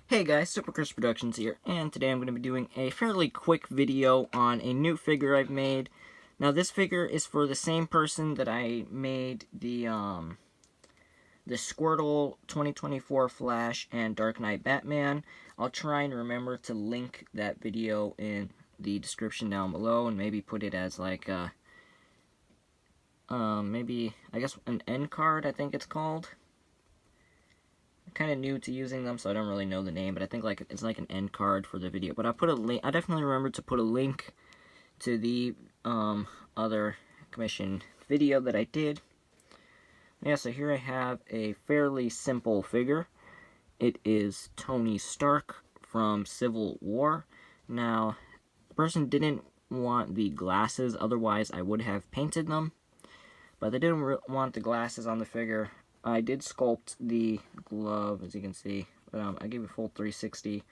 Hey guys, Super Chris Productions here, and today I'm going to be doing a fairly quick video on a new figure I've made. Now this figure is for the same person that I made the Squirtle 2024 Flash and Dark Knight Batman. I'll try and remember to link that video in the description down below, and maybe put it as like maybe, I guess, an end card, I think it's called. Kind of new to using them, so I don't really know the name, but I think it's like an end card for the video. But I put a link. I definitely remember to put a link to the other commission video that I did. Yeah, so here I have a fairly simple figure. It is Tony Stark from Civil War. Now, the person didn't want the glasses, otherwise I would have painted them. But they didn't want the glasses on the figure. I did sculpt the glove, as you can see, but I gave a full 360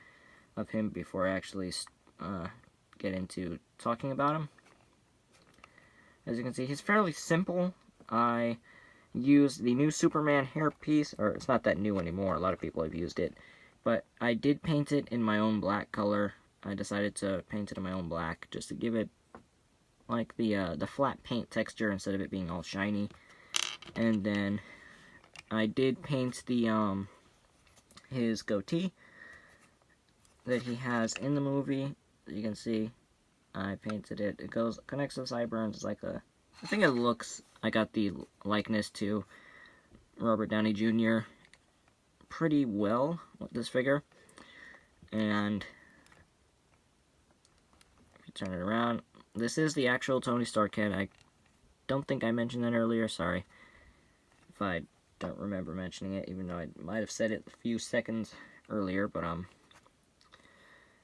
of him before I actually get into talking about him. As you can see, he's fairly simple. I used the new Superman hairpiece, or it's not that new anymore, a lot of people have used it, but I did paint it in my own black color. I decided to paint it in my own black, just to give it like the flat paint texture instead of it being all shiny. And then I did paint the his goatee that he has in the movie. You can see I painted it. It connects to the sideburns. It's like I think it looks. I got the likeness to Robert Downey Jr. pretty well with this figure. And if you turn it around, this is the actual Tony Stark head. I don't think I mentioned that earlier. Sorry if I don't remember mentioning it, even though I might have said it a few seconds earlier. But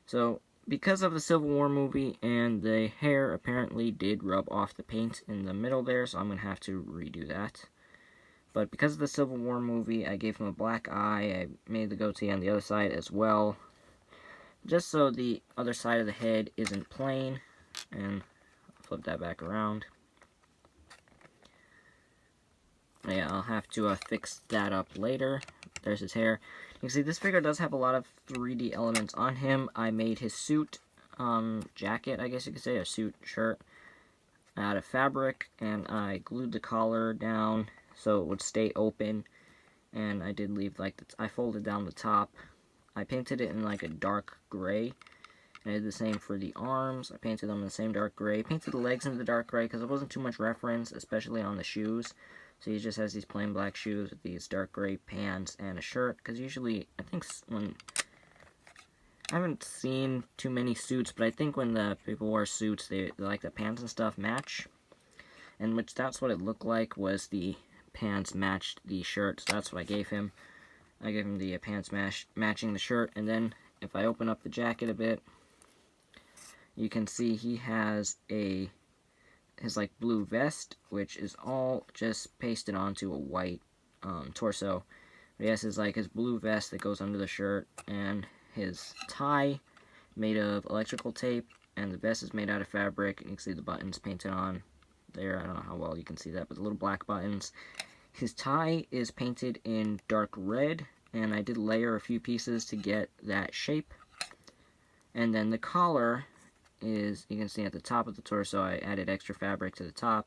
so because of the Civil War movie, and the hair apparently did rub off the paint in the middle there, so I'm gonna have to redo that. But because of the Civil War movie, I gave him a black eye. I made the goatee on the other side as well, just so the other side of the head isn't plain. And I'll flip that back around. Yeah, I'll have to fix that up later. There's his hair. You can see this figure does have a lot of 3D elements on him. I made his suit, jacket, I guess you could say, a suit shirt, out of fabric, and I glued the collar down so it would stay open. And I did leave, I folded down the top. I painted it in like a dark gray. I did the same for the arms. I painted them in the same dark gray. Painted the legs in the dark gray because there wasn't too much reference, especially on the shoes. So he just has these plain black shoes with these dark gray pants and a shirt. Because usually, I think I haven't seen too many suits, but I think when the people wear suits, they like the pants and stuff match. And that's what it looked like, was the pants matched the shirt. So that's what I gave him. I gave him the pants matching the shirt. And then if I open up the jacket a bit, you can see he has his like blue vest, which is all just pasted onto a white torso. But he has his blue vest that goes under the shirt, and his tie made of electrical tape, and the vest is made out of fabric. And you can see the buttons painted on there. I don't know how well you can see that, but the little black buttons. His tie is painted in dark red, and I did layer a few pieces to get that shape. And then the collar is, you can see at the top of the torso, I added extra fabric to the top,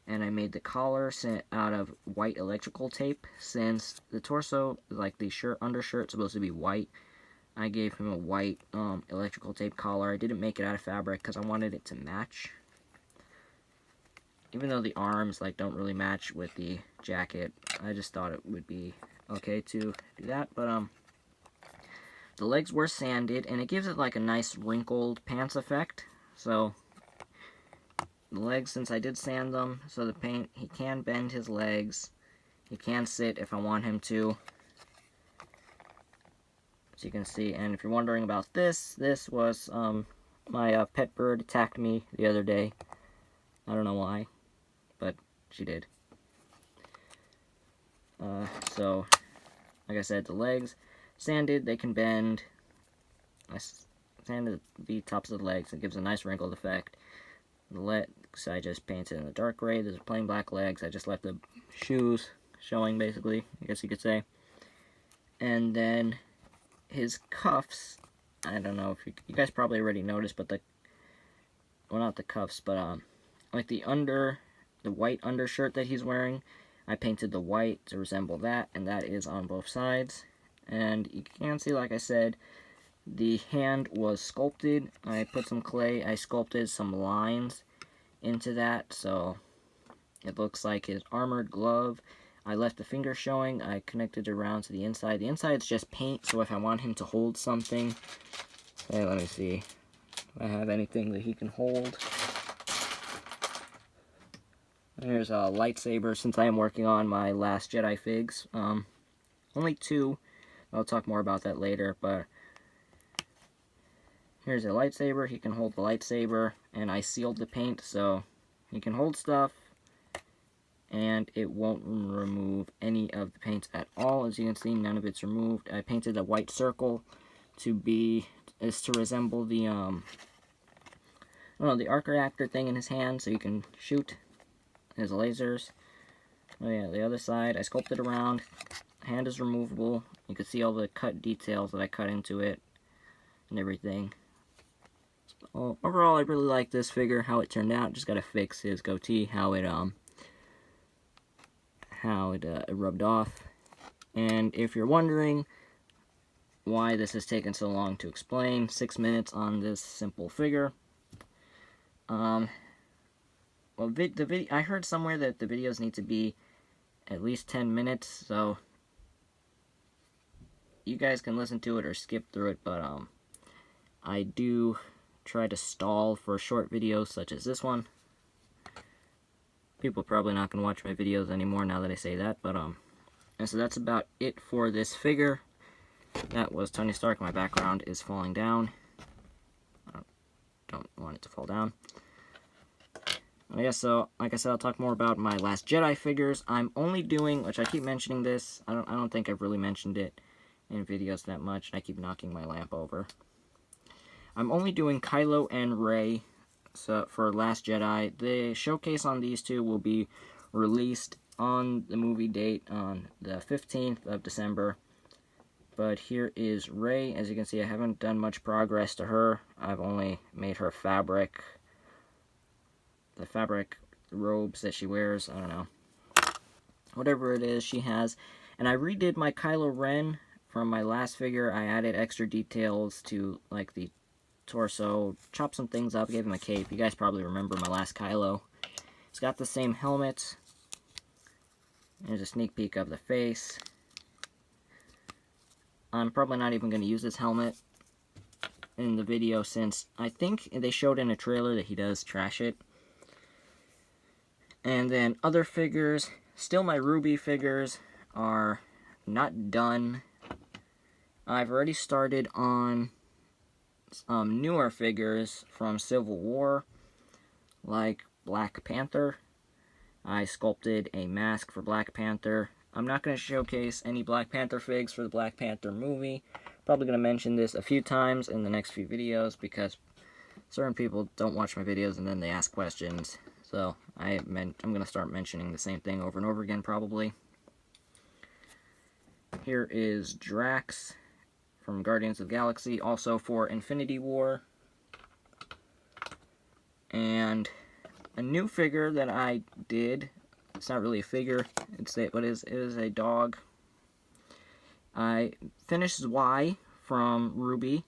and I made the collar out of white electrical tape. Since the torso, like the undershirt, is supposed to be white, I gave him a white electrical tape collar. I didn't make it out of fabric because I wanted it to match, even though the arms don't really match with the jacket. I just thought it would be okay to do that. But the legs were sanded, and it gives it like a nice wrinkled pants effect. So the legs, since I did sand them, so the paint, he can bend his legs. He can sit if I want him to. As you can see, and if you're wondering about this was my pet bird attacked me the other day. I don't know why, but she did. So, like I said, the legs sanded, they can bend. I sanded the tops of the legs. It gives a nice wrinkled effect. The legs, I just painted in the dark gray. There's plain black legs. I just left the shoes showing, basically, I guess you could say. And then his cuffs, I don't know if you guys probably already noticed, but well, not the cuffs, but like the white undershirt that he's wearing, I painted the white to resemble that, and that is on both sides. And you can see, like I said, the hand was sculpted. I put some clay, I sculpted some lines into that, so it looks like his armored glove. I left the finger showing, I connected it around to the inside. The inside's just paint, so if I want him to hold something, hey, let me see if I have anything that he can hold. Here's a lightsaber, since I am working on my Last Jedi figs. Only 2. I'll talk more about that later, but here's a lightsaber. He can hold the lightsaber, and I sealed the paint so he can hold stuff, and it won't remove any of the paint at all. As you can see, none of it's removed. I painted a white circle to resemble the, the arc reactor thing in his hand, so you can shoot his lasers. Oh yeah, the other side, I sculpted around. Hand is removable. You can see all the cut details that I cut into it and everything. So, overall, I really like this figure, how it turned out. Just gotta fix his goatee, how it rubbed off. And if you're wondering why this has taken so long to explain, 6 minutes on this simple figure. Well, I heard somewhere that the videos need to be at least 10 minutes, so you guys can listen to it or skip through it, but I do try to stall for short videos such as this one. People are probably not going to watch my videos anymore now that I say that, but and so that's about it for this figure. That was Tony Stark. My background is falling down. I don't want it to fall down. Yeah, so, like I said, I'll talk more about my Last Jedi figures. I'm only doing, which I keep mentioning this, I don't think I've really mentioned it in videos that much, and I keep knocking my lamp over. I'm only doing Kylo and Rey for Last Jedi. The showcase on these two will be released on the movie date on the 15th of December. But here is Rey. As you can see, I haven't done much progress to her. I've only made her fabric. The fabric robes that she wears, I don't know. Whatever it is she has. And I redid my Kylo Ren from my last figure. I added extra details to, like, the torso. Chopped some things up, gave him a cape. You guys probably remember my last Kylo. It's got the same helmet. There's a sneak peek of the face. I'm probably not even going to use this helmet in the video, since I think they showed in a trailer that he does trash it. And then other figures, still my Ruby figures are not done. I've already started on newer figures from Civil War, like Black Panther. I sculpted a mask for Black Panther. I'm not going to showcase any Black Panther figs for the Black Panther movie. Probably going to mention this a few times in the next few videos, because certain people don't watch my videos and then they ask questions. So, I'm going to start mentioning the same thing over and over again, probably. Here is Drax from Guardians of the Galaxy, also for Infinity War. And a new figure that I did, it's not really a figure, it is a dog. I finished Zwei from Ruby.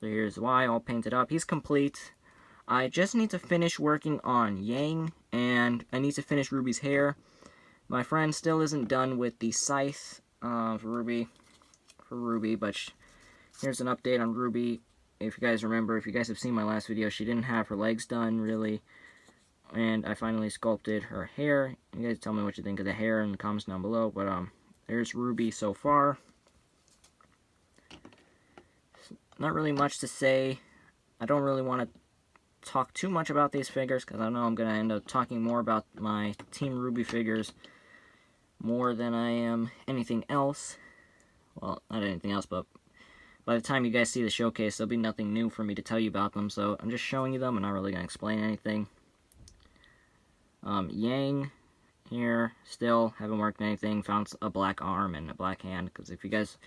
So here's Zwei all painted up. He's complete. I just need to finish working on Yang, and I need to finish Ruby's hair. My friend still isn't done with the scythe for Ruby, but here's an update on Ruby. If you guys remember, if you guys have seen my last video, she didn't have her legs done, really, and I finally sculpted her hair. You guys tell me what you think of the hair in the comments down below, but there's Ruby so far. Not really much to say. I don't really want to talk too much about these figures, because I know I'm going to end up talking more about my Team Ruby figures more than I am anything else. Well, not anything else, but by the time you guys see the showcase, there'll be nothing new for me to tell you about them, so I'm just showing you them. I'm not really going to explain anything. Yang here, still haven't worked anything. Found a black arm and a black hand, because if you guys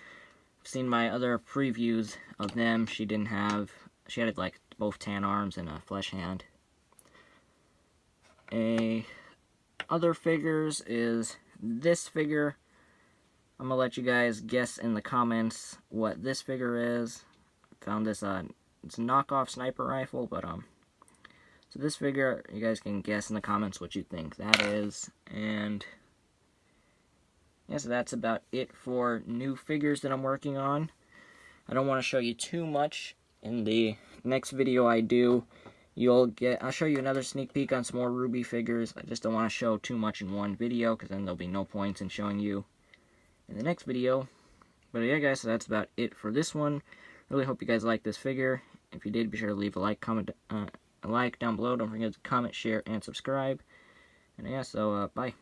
seen my other previews of them, she had like both tan arms and a flesh hand. Other figures is this figure. I'm gonna let you guys guess in the comments what this figure is. Found this it's a knockoff sniper rifle, but so this figure, you guys can guess in the comments what you think that is. And yeah, so that's about it for new figures that I'm working on. I don't want to show you too much. In the next video I do, I'll show you another sneak peek on some more RWBY figures. I just don't want to show too much in one video, because then there'll be no points in showing you in the next video. But yeah, guys, so that's about it for this one. Really hope you guys liked this figure. If you did, be sure to leave a like, comment, a like down below. Don't forget to comment, share, and subscribe. And yeah, so bye.